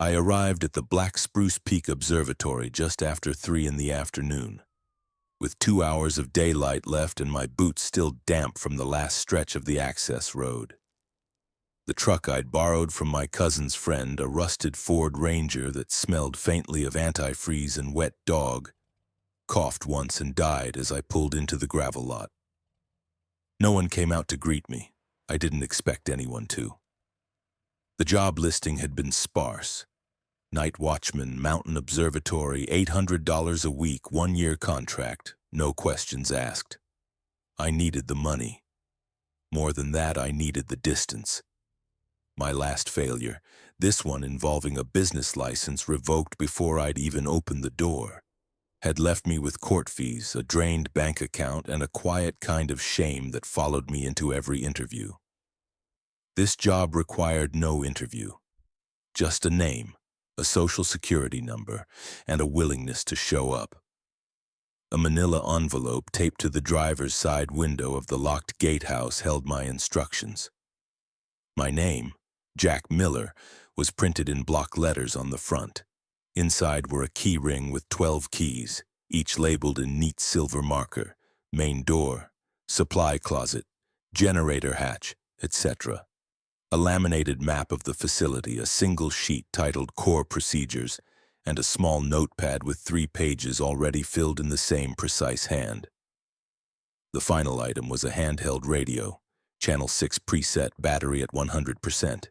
I arrived at the Black Spruce Peak Observatory just after 3 in the afternoon, with 2 hours of daylight left and my boots still damp from the last stretch of the access road. The truck I'd borrowed from my cousin's friend, a rusted Ford Ranger that smelled faintly of antifreeze and wet dog, coughed once and died as I pulled into the gravel lot. No one came out to greet me. I didn't expect anyone to. The job listing had been sparse. Night watchman, Mountain Observatory, $800 a week, 1-year contract, no questions asked. I needed the money. More than that, I needed the distance. My last failure, this one involving a business license revoked before I'd even opened the door, had left me with court fees, a drained bank account, and a quiet kind of shame that followed me into every interview. This job required no interview, just a name, a social security number, and a willingness to show up. A manila envelope taped to the driver's side window of the locked gatehouse held my instructions. My name, Jack Miller, was printed in block letters on the front. Inside were a key ring with 12 keys, each labeled in neat silver marker, main door, supply closet, generator hatch, etc. A laminated map of the facility, a single sheet titled Core Procedures, and a small notepad with 3 pages already filled in the same precise hand. The final item was a handheld radio, channel 6 preset, battery at 100%.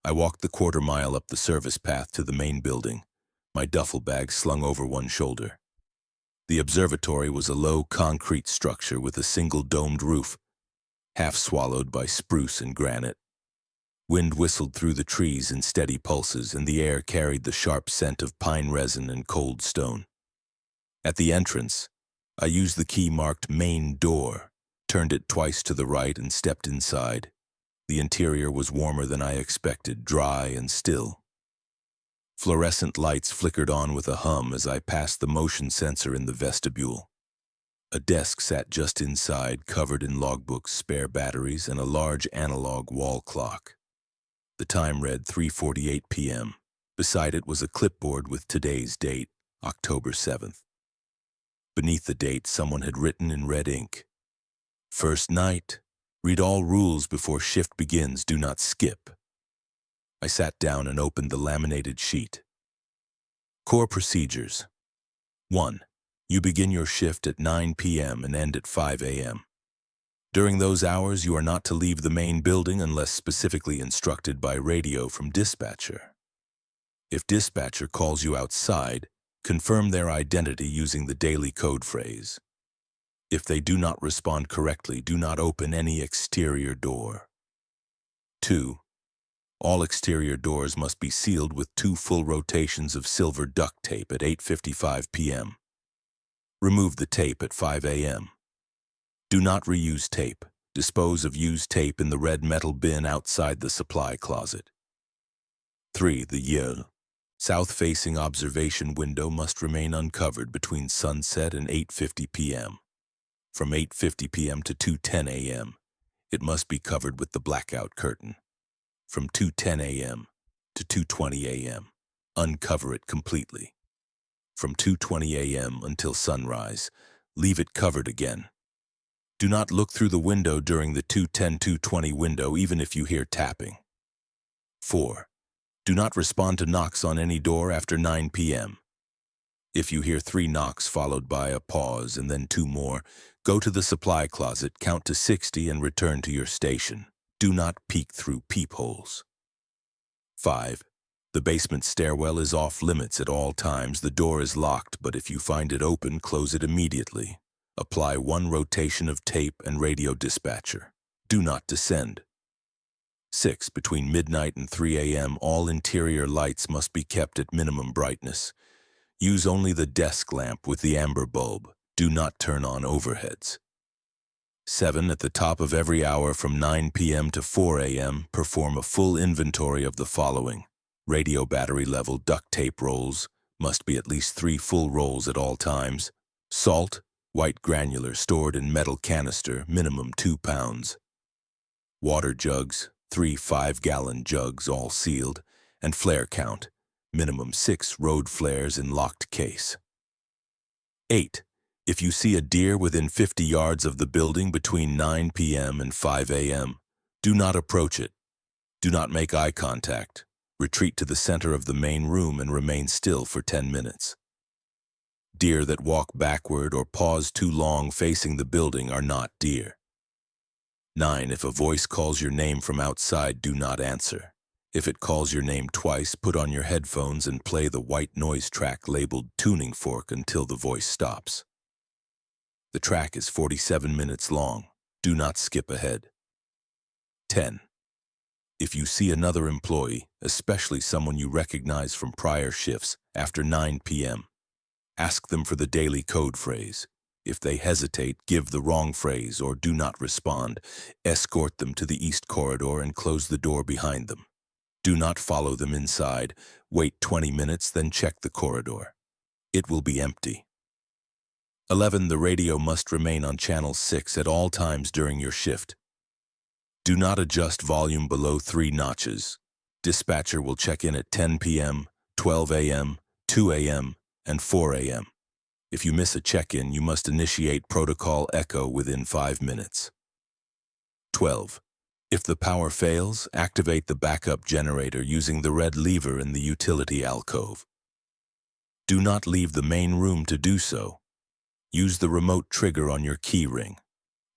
I walked the quarter-mile up the service path to the main building, my duffel bag slung over one shoulder. The observatory was a low concrete structure with a single domed roof, half swallowed by spruce and granite. Wind whistled through the trees in steady pulses, and the air carried the sharp scent of pine resin and cold stone. At the entrance, I used the key marked Main Door, turned it twice to the right, and stepped inside. The interior was warmer than I expected, dry and still. Fluorescent lights flickered on with a hum as I passed the motion sensor in the vestibule. A desk sat just inside, covered in logbooks, spare batteries, and a large analog wall clock. The time read 3:48 p.m. Beside it was a clipboard with today's date, October 7th. Beneath the date, someone had written in red ink, "First night. Read all rules before shift begins. Do not skip." I sat down and opened the laminated sheet. Core Procedures. 1. You begin your shift at 9 p.m. and end at 5 a.m. During those hours, you are not to leave the main building unless specifically instructed by radio from dispatcher. If dispatcher calls you outside, confirm their identity using the daily code phrase. If they do not respond correctly, do not open any exterior door. 2. All exterior doors must be sealed with 2 full rotations of silver duct tape at 8:55 p.m. Remove the tape at 5 a.m. Do not reuse tape. Dispose of used tape in the red metal bin outside the supply closet. 3. The Yale, south-facing observation window must remain uncovered between sunset and 8:50 p.m. From 8:50 p.m. to 2:10 a.m., it must be covered with the blackout curtain. From 2:10 a.m. to 2:20 a.m., uncover it completely. From 2:20 a.m. until sunrise, leave it covered again. Do not look through the window during the 2:10-2:20 window, even if you hear tapping. 4. Do not respond to knocks on any door after 9 p.m. If you hear 3 knocks followed by a pause and then 2 more, go to the supply closet, count to 60, and return to your station. Do not peek through peepholes. 5. The basement stairwell is off limits at all times. The door is locked, but if you find it open, close it immediately. Apply 1 rotation of tape and radio dispatcher. Do not descend. 6. Between midnight and 3 a.m., all interior lights must be kept at minimum brightness. Use only the desk lamp with the amber bulb. Do not turn on overheads. 7. At the top of every hour from 9 p.m. to 4 a.m., perform a full inventory of the following. Radio battery level duct tape rolls, must be at least 3 full rolls at all times. Salt, white granular stored in metal canister, minimum 2 pounds. Water jugs, 3 5-gallon jugs, all sealed, and flare count, minimum 6 road flares in locked case. 8. If you see a deer within 50 yards of the building between 9 p.m. and 5 a.m., do not approach it. Do not make eye contact. Retreat to the center of the main room and remain still for 10 minutes. Deer that walk backward or pause too long facing the building are not deer. 9. If a voice calls your name from outside, do not answer. If it calls your name twice, put on your headphones and play the white noise track labeled Tuning Fork until the voice stops. The track is 47 minutes long. Do not skip ahead. 10. If you see another employee, especially someone you recognize from prior shifts, after 9 p.m., ask them for the daily code phrase. If they hesitate, give the wrong phrase or do not respond. Escort them to the east corridor and close the door behind them. Do not follow them inside. Wait 20 minutes, then check the corridor. It will be empty. 11. The radio must remain on channel 6 at all times during your shift. Do not adjust volume below 3 notches. Dispatcher will check in at 10 p.m., 12 a.m., 2 a.m., and 4 a.m. If you miss a check-in, you must initiate protocol echo within 5 minutes. 12. If the power fails, activate the backup generator using the red lever in the utility alcove. Do not leave the main room to do so. Use the remote trigger on your key ring.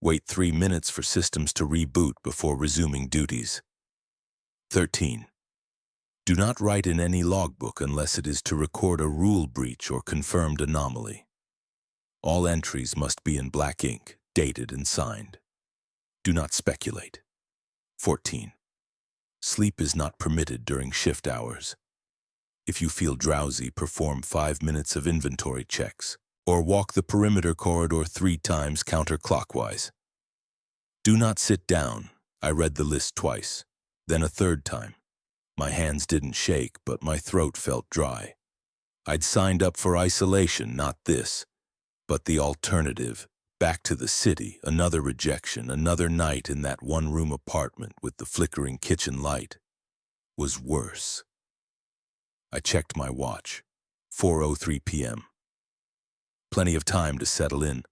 Wait 3 minutes for systems to reboot before resuming duties. 13. Do not write in any logbook unless it is to record a rule breach or confirmed anomaly. All entries must be in black ink, dated and signed. Do not speculate. 14. Sleep is not permitted during shift hours. If you feel drowsy, perform 5 minutes of inventory checks, or walk the perimeter corridor 3 times counterclockwise. Do not sit down. I read the list twice, then a 3rd time. My hands didn't shake, but my throat felt dry. I'd signed up for isolation, not this, but the alternative. Back to the city, another rejection, another night in that one-room apartment with the flickering kitchen light, was worse. I checked my watch. 4:03 p.m. Plenty of time to settle in.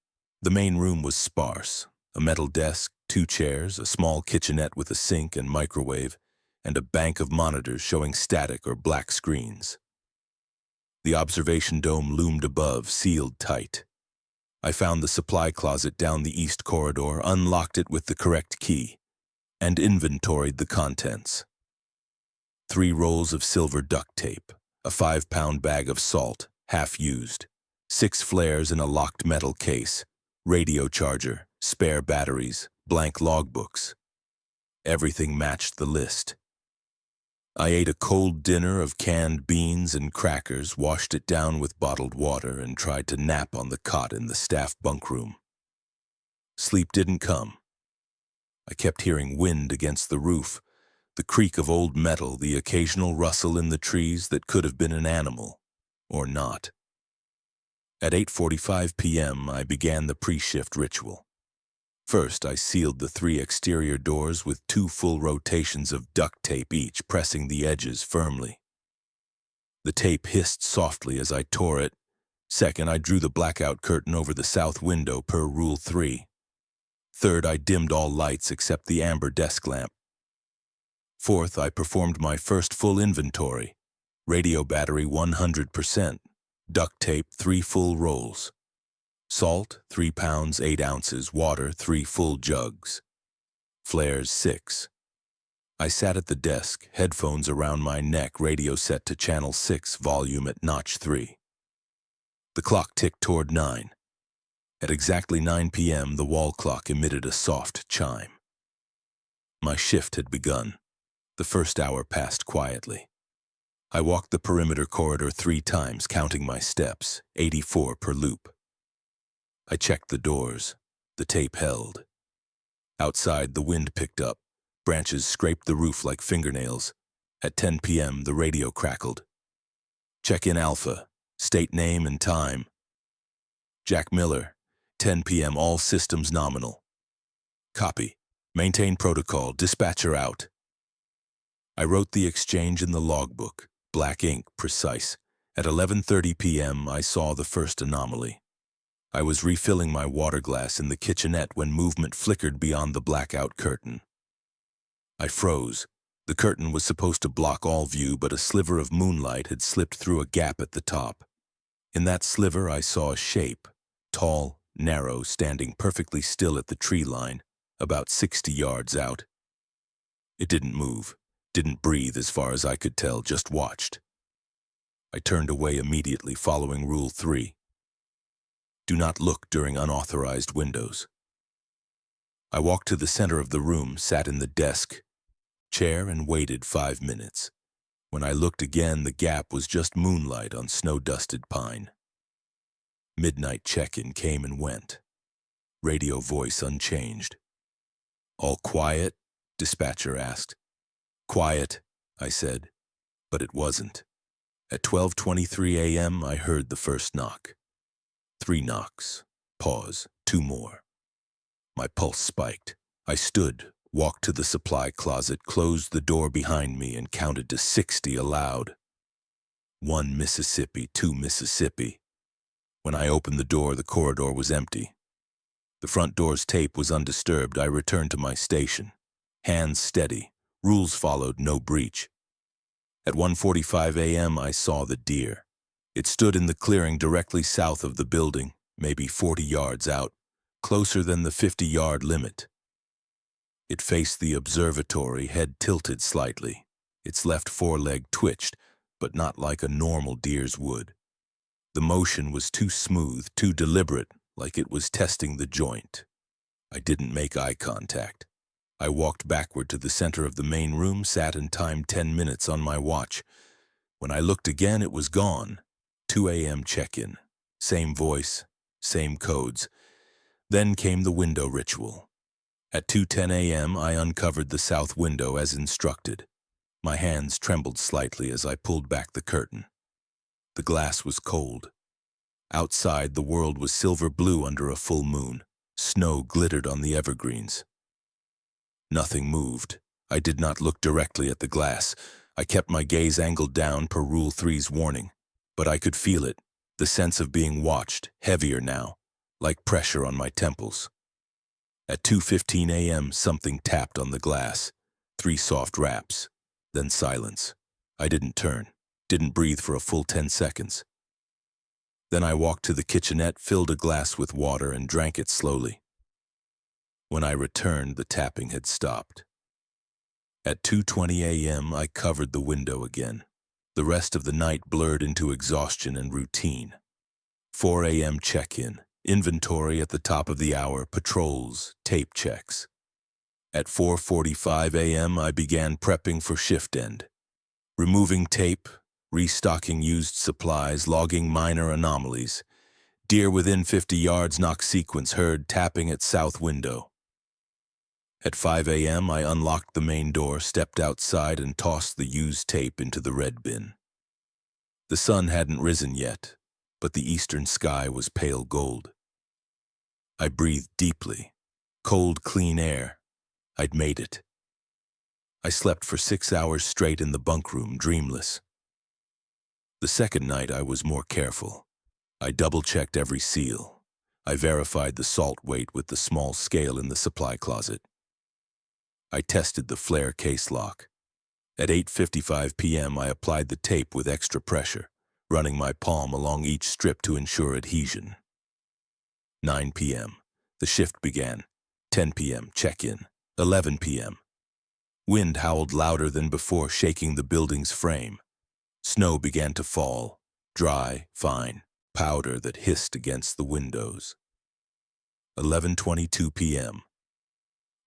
The main room was sparse. A metal desk, 2 chairs, a small kitchenette with a sink and microwave, and a bank of monitors showing static or black screens. The observation dome loomed above, sealed tight. I found the supply closet down the east corridor, unlocked it with the correct key, and inventoried the contents. 3 rolls of silver duct tape, a 5-pound bag of salt, half used, 6 flares in a locked metal case, radio charger, spare batteries, blank logbooks. Everything matched the list. I ate a cold dinner of canned beans and crackers, washed it down with bottled water, and tried to nap on the cot in the staff bunk room. Sleep didn't come. I kept hearing wind against the roof, the creak of old metal, the occasional rustle in the trees that could have been an animal, or not. At 8:45 p.m., I began the pre-shift ritual. First, I sealed the 3 exterior doors with 2 full rotations of duct tape each, pressing the edges firmly. The tape hissed softly as I tore it. Second, I drew the blackout curtain over the south window per Rule 3. Third, I dimmed all lights except the amber desk lamp. Fourth, I performed my first full inventory. Radio battery 100%. Duct tape 3 full rolls. Salt, 3 pounds, 8 ounces. Water, 3 full jugs. Flares, 6. I sat at the desk, headphones around my neck, radio set to channel 6, volume at notch 3. The clock ticked toward 9. At exactly 9 p.m., the wall clock emitted a soft chime. My shift had begun. The first hour passed quietly. I walked the perimeter corridor 3 times, counting my steps, 84 per loop. I checked the doors. The tape held. Outside, the wind picked up. Branches scraped the roof like fingernails. At 10 p.m., the radio crackled. Check-in Alpha. State name and time. Jack Miller. 10 p.m. All systems nominal. Copy. Maintain protocol. Dispatcher out. I wrote the exchange in the logbook, black ink, precise. At 11:30 p.m., I saw the first anomaly. I was refilling my water glass in the kitchenette when movement flickered beyond the blackout curtain. I froze. The curtain was supposed to block all view, but a sliver of moonlight had slipped through a gap at the top. In that sliver, I saw a shape, tall, narrow, standing perfectly still at the tree line, about 60 yards out. It didn't move, didn't breathe as far as I could tell, just watched. I turned away immediately, following Rule 3. Do not look during unauthorized windows. I walked to the center of the room, sat in the desk chair, and waited 5 minutes. When I looked again, the gap was just moonlight on snow-dusted pine. Midnight check-in came and went. Radio voice unchanged. All quiet? Dispatcher asked. Quiet, I said, but it wasn't. At 12:23 a.m., I heard the first knock. 3 knocks. Pause. 2 more. My pulse spiked. I stood, walked to the supply closet, closed the door behind me, and counted to 60 aloud. 1 Mississippi, 2 Mississippi. When I opened the door, the corridor was empty. The front door's tape was undisturbed. I returned to my station. Hands steady. Rules followed, no breach. At 1:45 a.m., I saw the deer. It stood in the clearing directly south of the building, maybe 40 yards out, closer than the 50-yard limit. It faced the observatory, head tilted slightly. Its left foreleg twitched, but not like a normal deer's would. The motion was too smooth, too deliberate, like it was testing the joint. I didn't make eye contact. I walked backward to the center of the main room, sat and timed 10 minutes on my watch. When I looked again, it was gone. 2 a.m. check-in. Same voice, same codes. Then came the window ritual. At 2:10 a.m., I uncovered the south window as instructed. My hands trembled slightly as I pulled back the curtain. The glass was cold. Outside, the world was silver blue under a full moon. Snow glittered on the evergreens. Nothing moved. I did not look directly at the glass. I kept my gaze angled down per Rule 3's warning. But I could feel it, the sense of being watched, heavier now, like pressure on my temples. At 2:15 a.m., something tapped on the glass. 3 soft raps, then silence. I didn't turn, didn't breathe for a full 10 seconds. Then I walked to the kitchenette, filled a glass with water, and drank it slowly. When I returned, the tapping had stopped. At 2:20 a.m., I covered the window again. The rest of the night blurred into exhaustion and routine. 4 a.m. check-in, inventory at the top of the hour, patrols, tape checks. At 4:45 a.m., I began prepping for shift end. Removing tape, restocking used supplies, logging minor anomalies. Deer within 50 yards, knock sequence heard, tapping at south window. At 5 a.m., I unlocked the main door, stepped outside, and tossed the used tape into the red bin. The sun hadn't risen yet, but the eastern sky was pale gold. I breathed deeply. Cold, clean air. I'd made it. I slept for 6 hours straight in the bunk room, dreamless. The second night, I was more careful. I double-checked every seal. I verified the salt weight with the small scale in the supply closet. I tested the flare case lock. At 8:55 p.m., I applied the tape with extra pressure, running my palm along each strip to ensure adhesion. 9 p.m., the shift began. 10 p.m., check-in. 11 p.m. Wind howled louder than before, shaking the building's frame. Snow began to fall, dry, fine, powder that hissed against the windows. 11:22 p.m.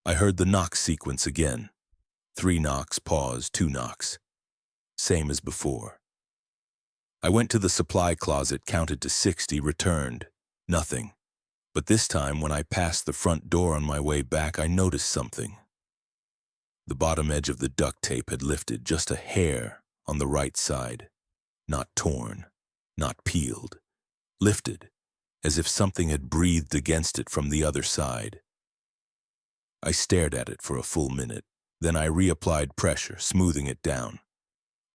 I heard the knock sequence again. 3 knocks, pause, 2 knocks. Same as before. I went to the supply closet, counted to 60, returned. Nothing. But this time, when I passed the front door on my way back, I noticed something. The bottom edge of the duct tape had lifted just a hair on the right side. Not torn, not peeled. Lifted, as if something had breathed against it from the other side. I stared at it for a full minute, Then I reapplied pressure, smoothing it down.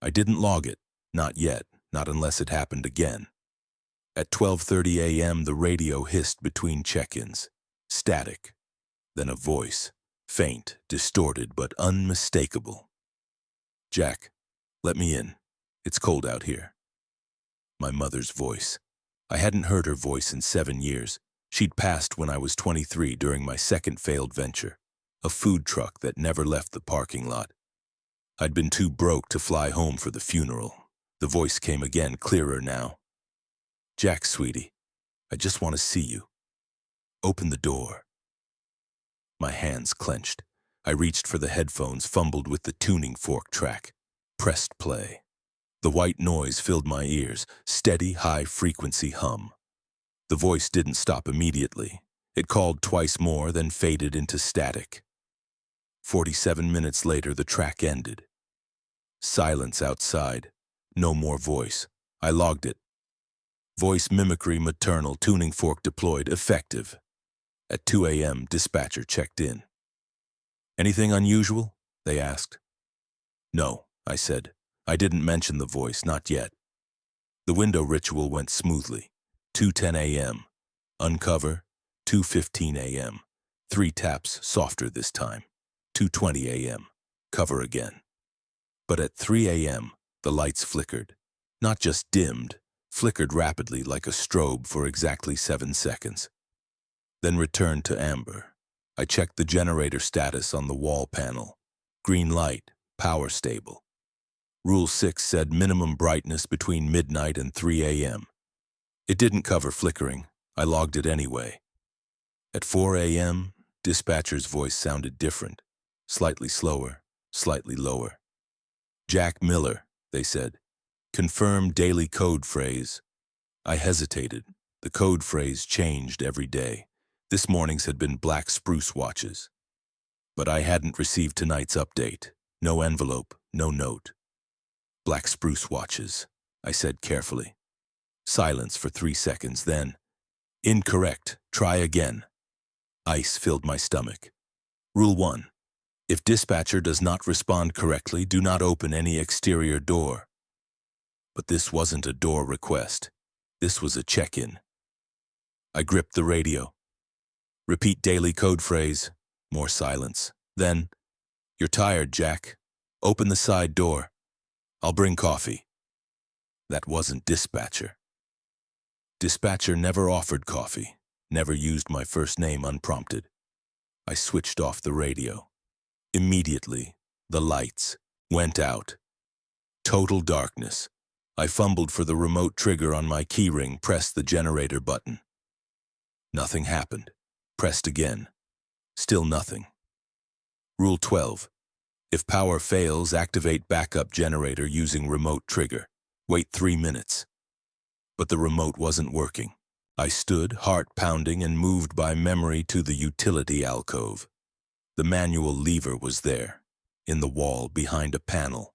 I didn't log it, not yet, not unless it happened again. At 12:30 a.m., the radio hissed between check-ins. Static. Then a voice, faint, distorted, but unmistakable. "Jack, let me in. It's cold out here." My mother's voice. I hadn't heard her voice in 7 years. She'd passed when I was 23 during my second failed venture, a food truck that never left the parking lot. I'd been too broke to fly home for the funeral. The voice came again, clearer now. "Jack, sweetie, I just want to see you. Open the door." My hands clenched. I reached for the headphones, fumbled with the tuning fork track, pressed play. The white noise filled my ears, steady, high-frequency hum. The voice didn't stop immediately. It called twice more, then faded into static. 47 minutes later, the track ended. Silence outside. No more voice. I logged it. Voice mimicry maternal, tuning fork deployed, effective. At 2 a.m., dispatcher checked in. "Anything unusual?" they asked. "No," I said. I didn't mention the voice, not yet. The window ritual went smoothly. 2:10 a.m. Uncover. 2:15 a.m. 3 taps, softer this time. 2:20 a.m. Cover again. But at 3 a.m., the lights flickered. Not just dimmed, flickered rapidly like a strobe for exactly 7 seconds. Then returned to amber. I checked the generator status on the wall panel. Green light, power stable. Rule 6 said minimum brightness between midnight and 3 a.m. It didn't cover flickering. I logged it anyway. At 4 a.m., dispatcher's voice sounded different. Slightly slower, slightly lower. "Jack Miller," they said. "Confirm daily code phrase." I hesitated. The code phrase changed every day. This morning's had been black spruce watches. But I hadn't received tonight's update. No envelope, no note. "Black spruce watches," I said carefully. Silence for 3 seconds, then, "Incorrect. Try again." Ice filled my stomach. Rule 1. If dispatcher does not respond correctly, do not open any exterior door. But this wasn't a door request. This was a check-in. I gripped the radio. "Repeat daily code phrase." More silence. Then, "You're tired, Jack. Open the side door. I'll bring coffee." That wasn't dispatcher. Dispatcher never offered coffee, never used my first name unprompted. I switched off the radio. Immediately, the lights went out. Total darkness. I fumbled for the remote trigger on my keyring, pressed the generator button. Nothing happened. Pressed again. Still nothing. Rule 12. If power fails, activate backup generator using remote trigger. Wait 3 minutes. But the remote wasn't working. I stood, heart pounding, and moved by memory to the utility alcove. The manual lever was there, in the wall behind a panel.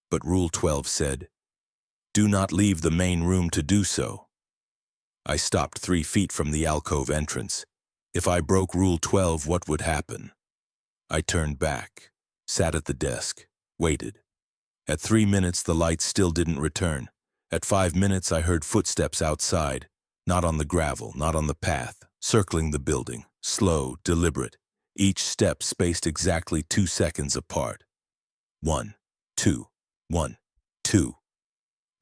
But Rule 12 said, "Do not leave the main room to do so." I stopped 3 feet from the alcove entrance. If I broke Rule 12, what would happen? I turned back, sat at the desk, waited. At 3 minutes, the lights still didn't return. At 5 minutes, I heard footsteps outside, not on the gravel, not on the path, circling the building, slow, deliberate, each step spaced exactly 2 seconds apart. 1, 2, 1, 2.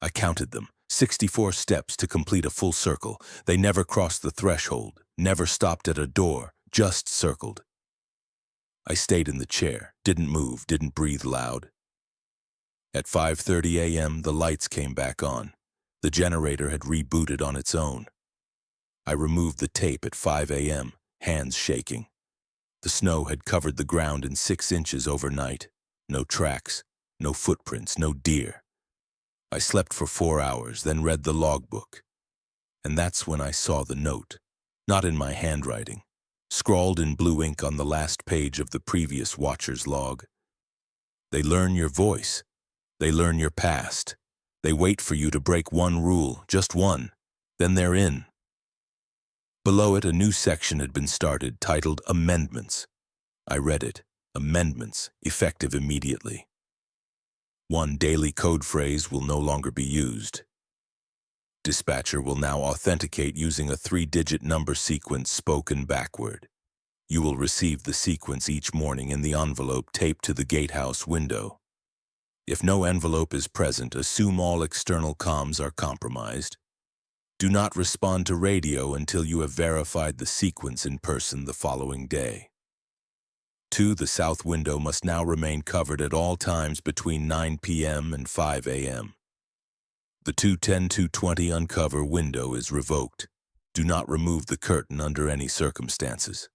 I counted them, 64 steps to complete a full circle. They never crossed the threshold, never stopped at a door, just circled. I stayed in the chair, didn't move, didn't breathe loud. At 5:30 a.m., the lights came back on. The generator had rebooted on its own. I removed the tape at 5 a.m., hands shaking. The snow had covered the ground in 6 inches overnight. No tracks, no footprints, no deer. I slept for 4 hours, then read the logbook. And that's when I saw the note, not in my handwriting, scrawled in blue ink on the last page of the previous watcher's log. They learn your voice. They learn your past. They wait for you to break one rule, just one. Then they're in. Below it, a new section had been started, titled Amendments. I read it, Amendments, effective immediately. 1 daily code phrase will no longer be used. Dispatcher will now authenticate using a 3-digit number sequence spoken backward. You will receive the sequence each morning in the envelope taped to the gatehouse window. If no envelope is present, assume all external comms are compromised. Do not respond to radio until you have verified the sequence in person the following day. 2. The south window must now remain covered at all times between 9 p.m. and 5 a.m. The 210-220 uncover window is revoked. Do not remove the curtain under any circumstances.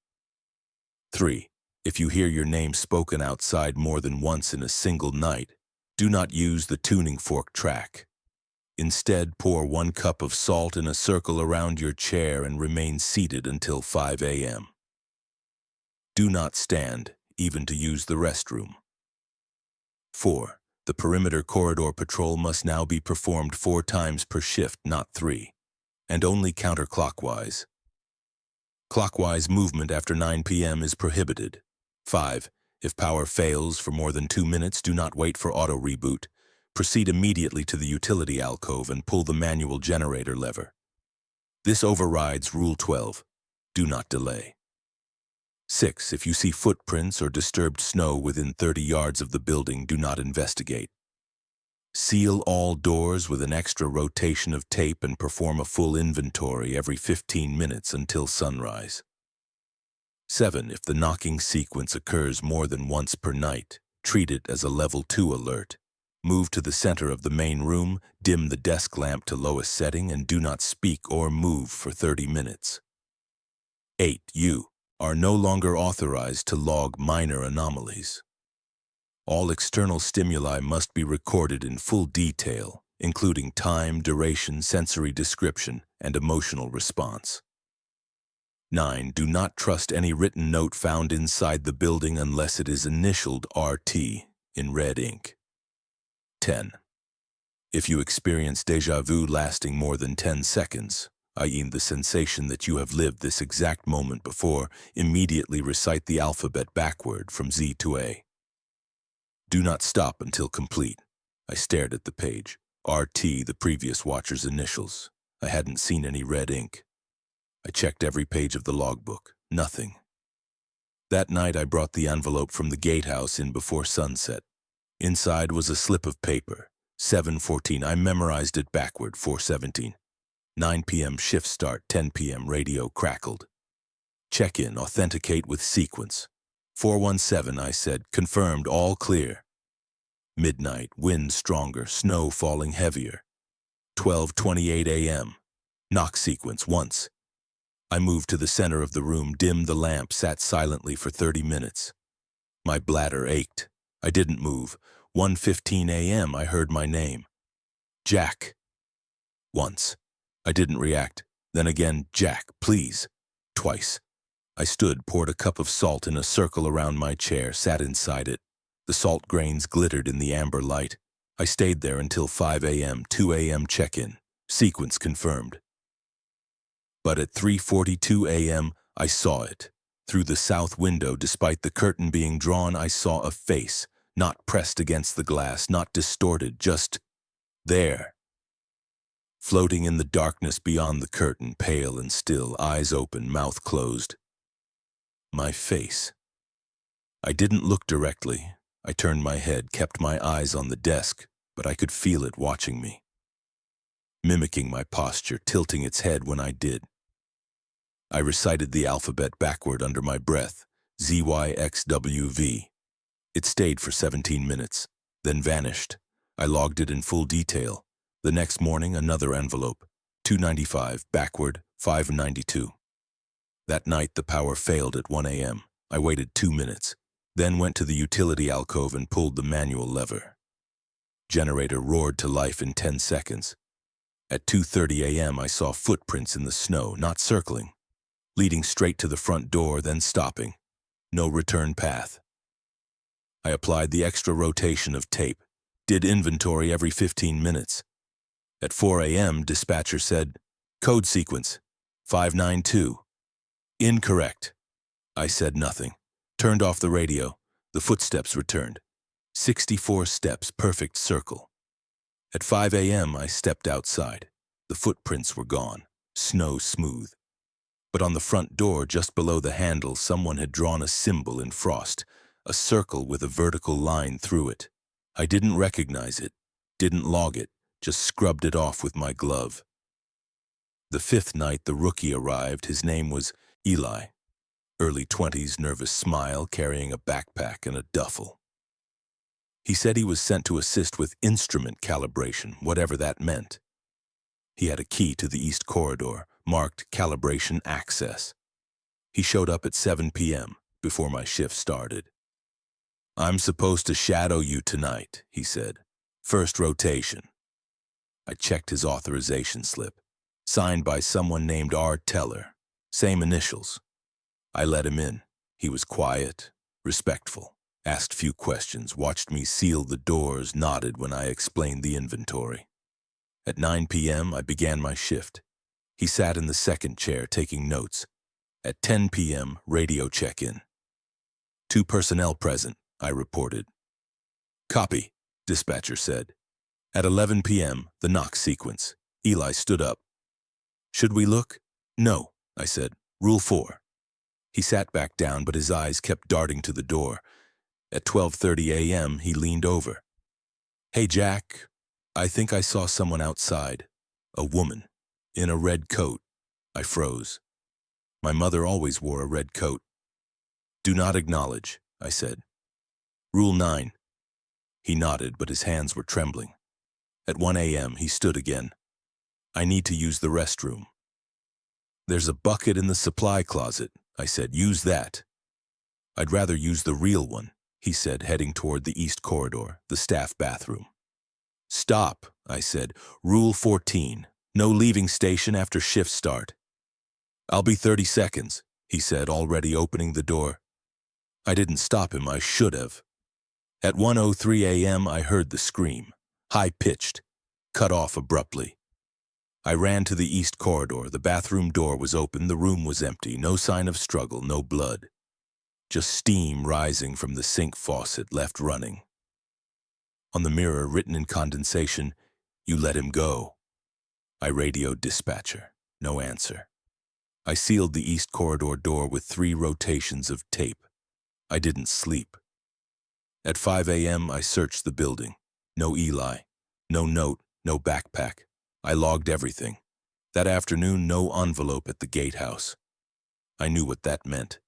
3. If you hear your name spoken outside more than once in a single night, do not use the tuning fork track. Instead, pour 1 cup of salt in a circle around your chair and remain seated until 5 a.m. Do not stand, even to use the restroom. 4. The perimeter corridor patrol must now be performed 4 times per shift, not 3, and only counterclockwise. Clockwise movement after 9 p.m. is prohibited. 5. If power fails for more than 2 minutes, do not wait for auto reboot. Proceed immediately to the utility alcove and pull the manual generator lever. This overrides Rule 12. Do not delay. 6. If you see footprints or disturbed snow within 30 yards of the building, do not investigate. Seal all doors with an extra rotation of tape and perform a full inventory every 15 minutes until sunrise. 7. If the knocking sequence occurs more than once per night, treat it as a level 2 alert. Move to the center of the main room, dim the desk lamp to lowest setting, and do not speak or move for 30 minutes. 8. You are no longer authorized to log minor anomalies. All external stimuli must be recorded in full detail, including time, duration, sensory description, and emotional response. 9. Do not trust any written note found inside the building unless it is initialed RT in red ink. 10. If you experience déjà vu lasting more than 10 seconds, i.e. the sensation that you have lived this exact moment before, immediately recite the alphabet backward from Z to A. Do not stop until complete. I stared at the page. RT, the previous watcher's initials. I hadn't seen any red ink. I checked every page of the logbook. Nothing. That night I brought the envelope from the gatehouse in before sunset. Inside was a slip of paper. 7:14. I memorized it backward. 4:17. 9 p.m. shift start. 10 p.m. radio crackled. Check-in. Authenticate with sequence. 4:17. I said. Confirmed. All clear. Midnight. Wind stronger. Snow falling heavier. 12:28 a.m. Knock sequence. Once. I moved to the center of the room, dimmed the lamp, sat silently for 30 minutes. My bladder ached. I didn't move. 1:15 a.m. I heard my name. Jack. Once. I didn't react. Then again, Jack, please. Twice. I stood, poured a cup of salt in a circle around my chair, sat inside it. The salt grains glittered in the amber light. I stayed there until 5 a.m., 2 a.m. check-in. Sequence confirmed. But at 3:42 a.m., I saw it. Through the south window, despite the curtain being drawn, I saw a face, not pressed against the glass, not distorted, just there. Floating in the darkness beyond the curtain, pale and still, eyes open, mouth closed. My face. I didn't look directly. I turned my head, kept my eyes on the desk, but I could feel it watching me. Mimicking my posture, tilting its head when I did. I recited the alphabet backward under my breath, ZYXWV. It stayed for 17 minutes, then vanished. I logged it in full detail. The next morning, another envelope, 295, backward, 592. That night, the power failed at 1 a.m. I waited 2 minutes, then went to the utility alcove and pulled the manual lever. Generator roared to life in 10 seconds. At 2:30 a.m., I saw footprints in the snow, not circling, leading straight to the front door, then stopping. No return path. I applied the extra rotation of tape, did inventory every 15 minutes. At 4 a.m., dispatcher said, code sequence, 592. Incorrect. I said nothing, turned off the radio. The footsteps returned. 64 steps, perfect circle. At 5 a.m., I stepped outside. The footprints were gone, snow smooth. But on the front door, just below the handle, someone had drawn a symbol in frost, a circle with a vertical line through it. I didn't recognize it, didn't log it, just scrubbed it off with my glove. The fifth night, the rookie arrived. His name was Eli. Early 20s, nervous smile, carrying a backpack and a duffel. He said he was sent to assist with instrument calibration, whatever that meant. He had a key to the east corridor, marked calibration access. He showed up at 7 p.m., before my shift started. "I'm supposed to shadow you tonight," he said. "First rotation." I checked his authorization slip, signed by someone named R. Teller, same initials. I let him in. He was quiet, respectful, asked few questions, watched me seal the doors, nodded when I explained the inventory. At 9 p.m., I began my shift. He sat in the second chair taking notes. At 10 p.m., radio check-in. 2 personnel present, I reported. "Copy," dispatcher said. At 11 p.m., the knock sequence. Eli stood up. "Should we look?" "No," I said. "Rule 4. He sat back down, but his eyes kept darting to the door. At 12:30 a.m., he leaned over. "Hey, Jack, I think I saw someone outside. A woman, in a red coat." I froze. My mother always wore a red coat. "Do not acknowledge," I said. "Rule 9. He nodded, but his hands were trembling. At 1 a.m., he stood again. "I need to use the restroom." "There's a bucket in the supply closet," I said. "Use that." "I'd rather use the real one," he said, heading toward the east corridor, the staff bathroom. "Stop," I said. "Rule 14. No leaving station after shift start." "I'll be 30 seconds, he said, already opening the door. I didn't stop him. I should have. At 1:03 a.m., I heard the scream, high-pitched, cut off abruptly. I ran to the east corridor. The bathroom door was open. The room was empty. No sign of struggle, no blood. Just steam rising from the sink faucet, left running. On the mirror, written in condensation, "You let him go." I radioed dispatcher. No answer. I sealed the east corridor door with 3 rotations of tape. I didn't sleep. At 5 a.m., I searched the building. No Eli. No note, no backpack. I logged everything. That afternoon, no envelope at the gatehouse. I knew what that meant.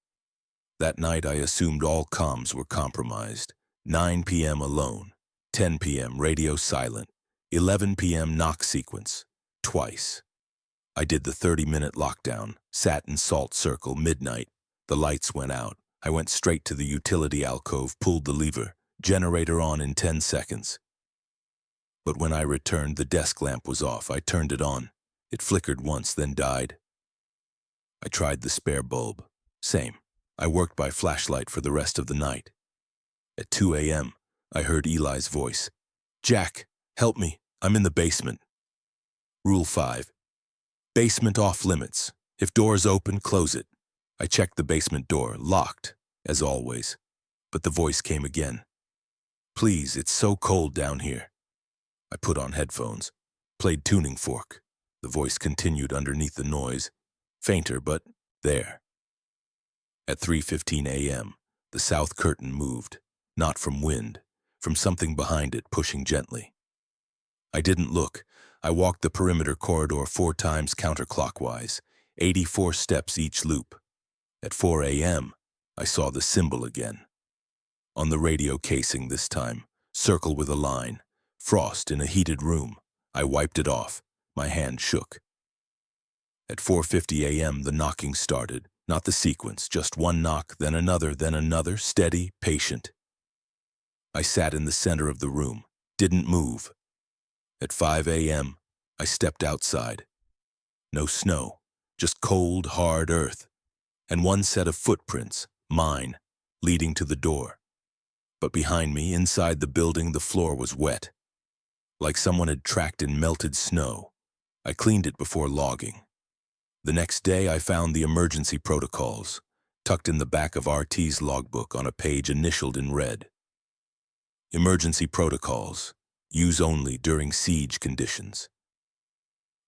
That night, I assumed all comms were compromised. 9 p.m. alone. 10 p.m. radio silent. 11 p.m. knock sequence. Twice. I did the 30-minute lockdown, sat in salt circle, midnight. The lights went out. I went straight to the utility alcove, pulled the lever, generator on in 10 seconds. But when I returned, the desk lamp was off. I turned it on. It flickered once, then died. I tried the spare bulb. Same. I worked by flashlight for the rest of the night. At 2 a.m., I heard Eli's voice. "Jack, help me. I'm in the basement." Rule 5. Basement off limits. If doors open, close it. I checked the basement door, locked, as always. But the voice came again. "Please, it's so cold down here." I put on headphones, played tuning fork. The voice continued underneath the noise, fainter, but there. At 3:15 a.m., the south curtain moved, not from wind, from something behind it pushing gently. I didn't look. I walked the perimeter corridor 4 times counterclockwise, 84 steps each loop. At 4 a.m., I saw the symbol again. On the radio casing this time, circle with a line, frost in a heated room. I wiped it off. My hand shook. At 4:50 a.m., the knocking started, not the sequence, just one knock, then another, steady, patient. I sat in the center of the room, didn't move. At 5 a.m., I stepped outside. No snow, just cold, hard earth, and one set of footprints, mine, leading to the door. But behind me, inside the building, the floor was wet, like someone had tracked in melted snow. I cleaned it before logging. The next day, I found the emergency protocols, tucked in the back of RT's logbook on a page initialed in red. Emergency protocols. Use only during siege conditions.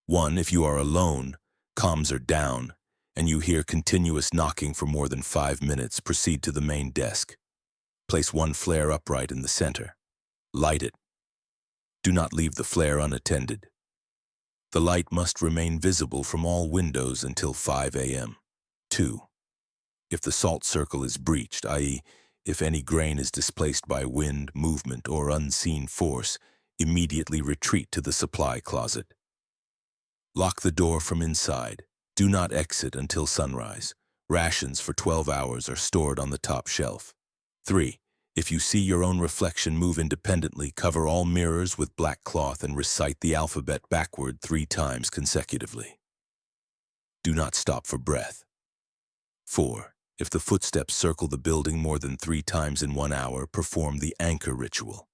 1. If you are alone, comms are down, and you hear continuous knocking for more than 5 minutes, proceed to the main desk. Place one flare upright in the center. Light it. Do not leave the flare unattended. The light must remain visible from all windows until 5 a.m. 2. If the salt circle is breached, i.e., if any grain is displaced by wind, movement, or unseen force, immediately retreat to the supply closet. Lock the door from inside. Do not exit until sunrise. Rations for 12 hours are stored on the top shelf. 3. If you see your own reflection move independently, cover all mirrors with black cloth and recite the alphabet backward 3 times consecutively. Do not stop for breath. 4. If the footsteps circle the building more than 3 times in 1 hour, perform the anchor ritual.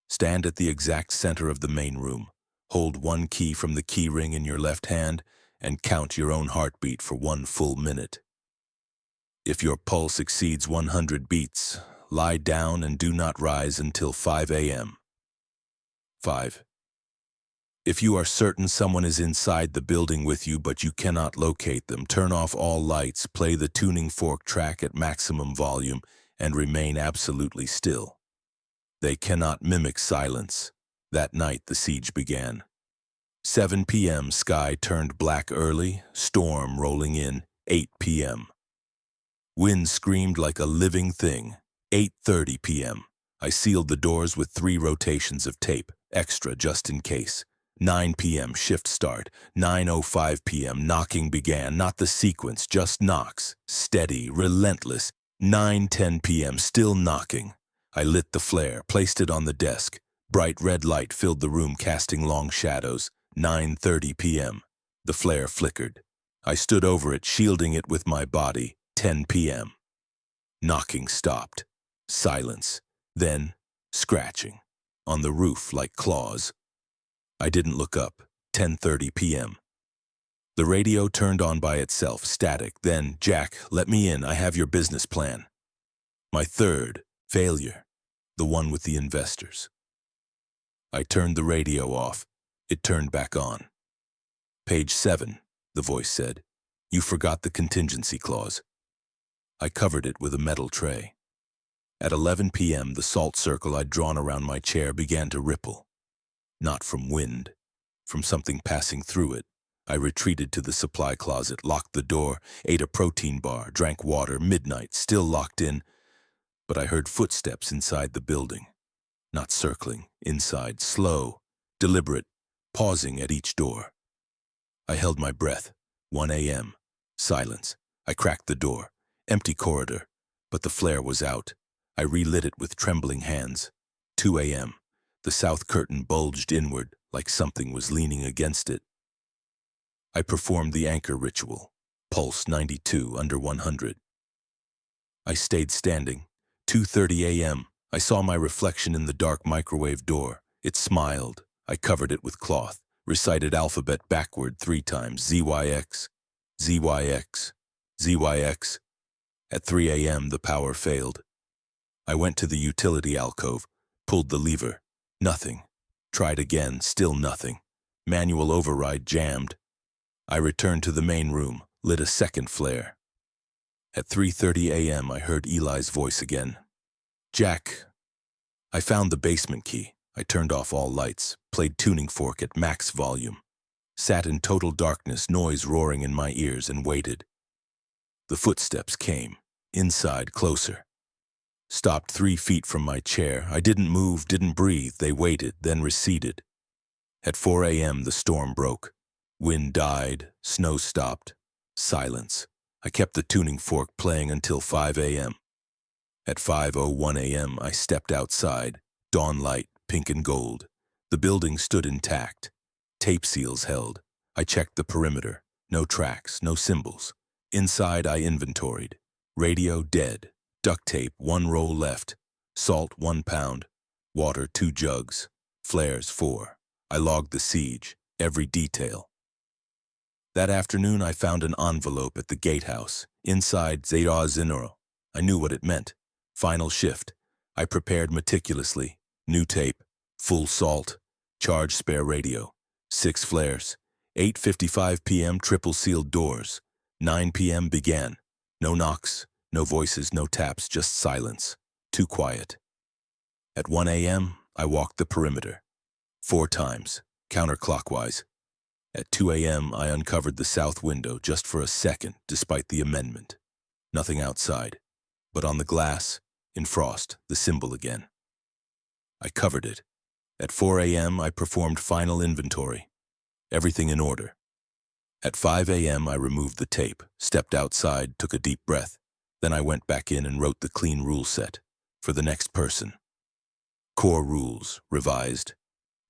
Stand at the exact center of the main room. Hold one key from the key ring in your left hand and count your own heartbeat for 1 full minute. If your pulse exceeds 100 beats, lie down and do not rise until 5 a.m. 5. If you are certain someone is inside the building with you but you cannot locate them, turn off all lights, play the tuning fork track at maximum volume, and remain absolutely still. They cannot mimic silence. That night the siege began. 7 p.m. sky turned black early, storm rolling in. 8 p.m. Wind screamed like a living thing. 8:30 p.m. I sealed the doors with 3 rotations of tape, extra just in case. 9 p.m. shift start. 9:05 p.m. knocking began, not the sequence, just knocks. Steady, relentless. 9:10 p.m. still knocking. I lit the flare, placed it on the desk. Bright red light filled the room, casting long shadows. 9:30 p.m. The flare flickered. I stood over it, shielding it with my body. 10 p.m. Knocking stopped. Silence. Then, scratching. On the roof like claws. I didn't look up. 10:30 p.m. The radio turned on by itself, static. Then, Jack, let me in. I have your business plan. My third failure. The one with the investors. I turned the radio off. It turned back on. Page 7, the voice said. You forgot the contingency clause. I covered it with a metal tray. At 11 p.m., the salt circle I'd drawn around my chair began to ripple. Not from wind, from something passing through it. I retreated to the supply closet, locked the door, ate a protein bar, drank water. Midnight, still locked in, but I heard footsteps inside the building. Not circling, inside, slow, deliberate, pausing at each door. I held my breath. 1 a.m. Silence. I cracked the door. Empty corridor, but the flare was out. I relit it with trembling hands. 2 a.m. The south curtain bulged inward, like something was leaning against it. I performed the anchor ritual. Pulse 92 under 100. I stayed standing. 2:30 a.m. I saw my reflection in the dark microwave door. It smiled. I covered it with cloth, recited alphabet backward 3 times. ZYX, ZYX, ZYX. At 3 a.m. the power failed. I went to the utility alcove, pulled the lever. Nothing. Tried again, still nothing. Manual override jammed. I returned to the main room, lit a second flare. At 3:30 a.m. I heard Eli's voice again. Jack. I found the basement key. I turned off all lights, played tuning fork at max volume. Sat in total darkness, noise roaring in my ears, and waited. The footsteps came. Inside, closer. Stopped 3 feet from my chair. I didn't move, didn't breathe. They waited, then receded. At 4 a.m. the storm broke. Wind died, snow stopped. Silence. I kept the tuning fork playing until 5 a.m. At 5:01 a.m. I stepped outside. Dawn light, pink and gold. The building stood intact. Tape seals held. I checked the perimeter. No tracks, no symbols. Inside I inventoried. Radio dead. Duct tape 1 roll left. Salt 1 pound. Water 2 jugs. Flares 4. I logged the siege. Every detail. That afternoon, I found an envelope at the gatehouse. Inside, Zeta Zinero. I knew what it meant. Final shift. I prepared meticulously. New tape, full salt, charged spare radio, 6 flares. 8:55 p.m. triple sealed doors. 9 p.m. began. No knocks, no voices, no taps, just silence. Too quiet. At 1 a.m., I walked the perimeter. 4 times, counterclockwise. At 2 a.m., I uncovered the south window just for a second, despite the amendment. Nothing outside, but on the glass, in frost, the symbol again. I covered it. At 4 a.m., I performed final inventory. Everything in order. At 5 a.m., I removed the tape, stepped outside, took a deep breath. Then I went back in and wrote the clean rule set for the next person. Core rules, revised.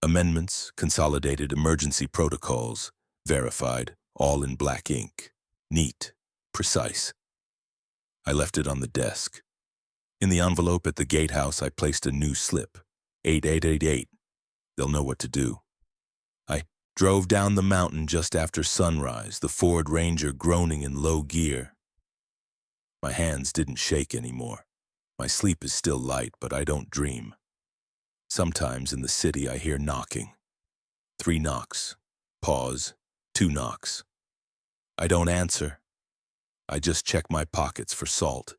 Amendments, consolidated emergency protocols, verified, all in black ink. Neat, precise. I left it on the desk. In the envelope at the gatehouse, I placed a new slip. 8888. They'll know what to do. I drove down the mountain just after sunrise, the Ford Ranger groaning in low gear. My hands didn't shake anymore. My sleep is still light, but I don't dream. Sometimes in the city I hear knocking. 3 knocks. Pause. 2 knocks. I don't answer. I just check my pockets for salt.